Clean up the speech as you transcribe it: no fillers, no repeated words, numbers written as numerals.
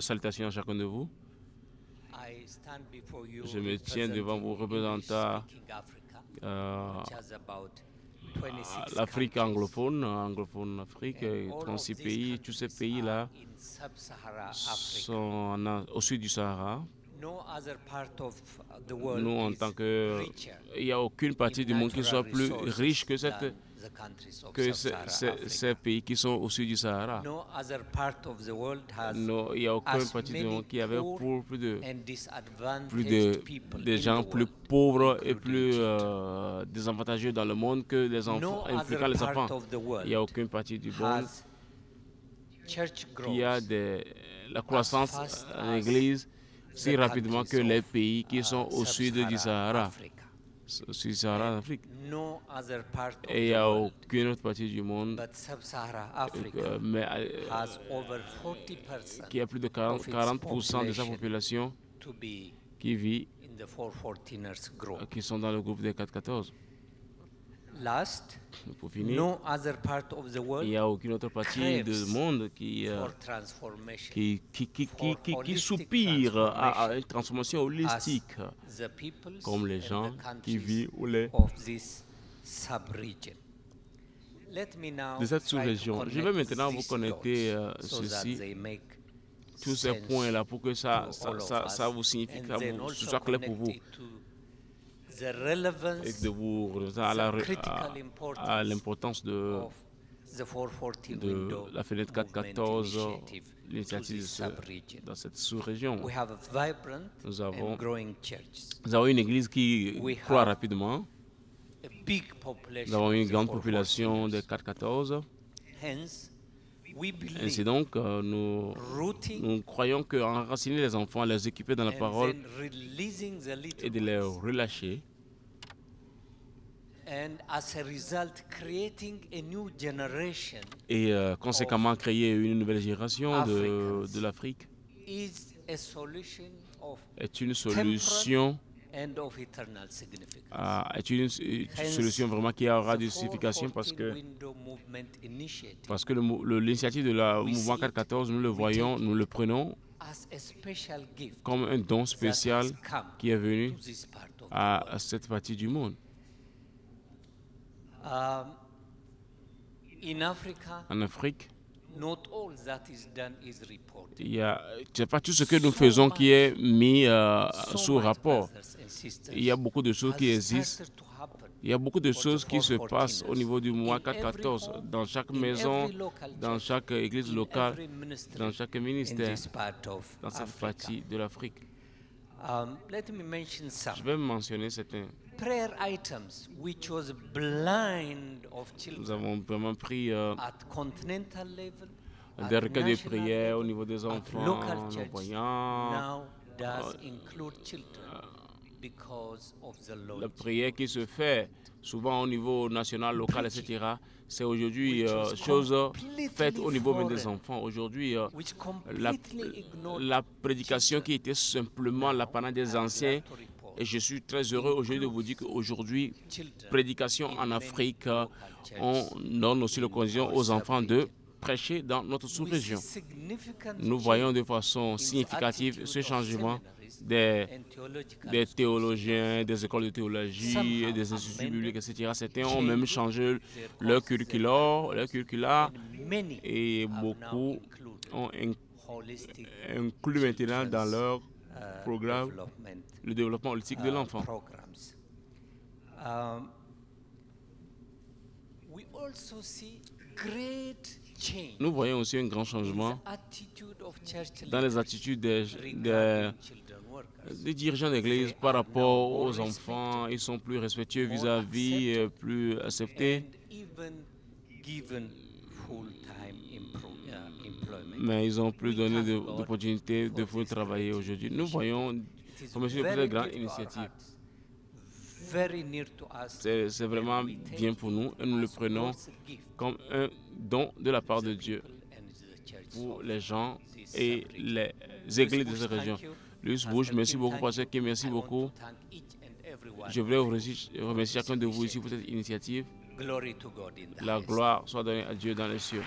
Salutations à chacun de vous. Je me tiens devant vous représentant l'Afrique anglophone, Afrique, 36 pays. Tous ces pays-là sont au sud du Sahara. Nous, en tant que... Il n'y a aucune partie du monde qui soit plus riche que ces pays qui sont au sud du Sahara. Non, il n'y a aucune partie du monde qui avait pour des gens plus pauvres et plus désavantageux dans le monde que les enfants, impliquant les enfants. Il n'y a aucune partie du monde qui a la croissance en Église si rapidement que les pays qui sont au sud du Sahara. Au sud du Sahara en Afrique. Et il n'y a aucune autre partie du monde qui a plus de 40% de sa population qui vit, qui sont dans le groupe des 414. Pour finir, il n'y a aucune autre partie du monde qui soupire à une transformation holistique comme les gens qui vivent de cette sous-région. Je vais maintenant vous connecter tous ces points-là pour que ça vous signifie, que ce soit clair pour vous. Et de vous à l'importance de la fenêtre 414, l'initiative dans cette sous-région. Nous avons une église qui croît rapidement. Nous avons une grande population de 414. Ainsi donc, nous croyons qu'enraciner les enfants, les équiper dans la parole et de les relâcher, et conséquemment créer une nouvelle génération de l'Afrique est une solution vraiment qui aura de signification parce que l'initiative de la mouvement 414, nous le voyons, nous le prenons comme un don spécial qui est venu à cette partie du monde. En Afrique, c'est pas tout ce que nous faisons qui est mis sous rapport. Il y a beaucoup de choses qui existent. Il y a beaucoup de choses qui se passent au niveau du mois 414, dans chaque maison, dans chaque église locale, dans chaque ministère, dans cette partie de l'Afrique. Je vais mentionner certains. Nous avons vraiment pris des recueils de prières au niveau des enfants, non-voyants. La prière qui se fait souvent au niveau national, local, etc., c'est aujourd'hui chose faite au niveau même des enfants. Aujourd'hui, la prédication qui était simplement l'apanage des anciens. Et je suis très heureux aujourd'hui de vous dire qu'aujourd'hui, prédication en Afrique, on donne aussi l'occasion aux enfants de prêcher dans notre sous-région. Nous voyons de façon significative ce changement des théologiens, des écoles de théologie, des instituts bibliques, etc. Certains ont même changé leur curricula et beaucoup ont inclus maintenant dans leur programme le développement holistique de l'enfant. Nous voyons aussi un grand changement dans les attitudes des dirigeants d'église par rapport aux enfants. Ils sont plus respectueux vis-à-vis, plus acceptés. Mais ils ont plus donné d'opportunités de pouvoir travailler aujourd'hui. Nous voyons comme une très grande initiative. C'est vraiment bien pour nous et nous le prenons comme un don de la part de Dieu pour les gens et les églises de cette région. Luis Bush, merci beaucoup, Pasteur Kim, merci beaucoup. Je voulais remercier chacun de vous ici pour cette initiative. La gloire soit donnée à Dieu dans les cieux.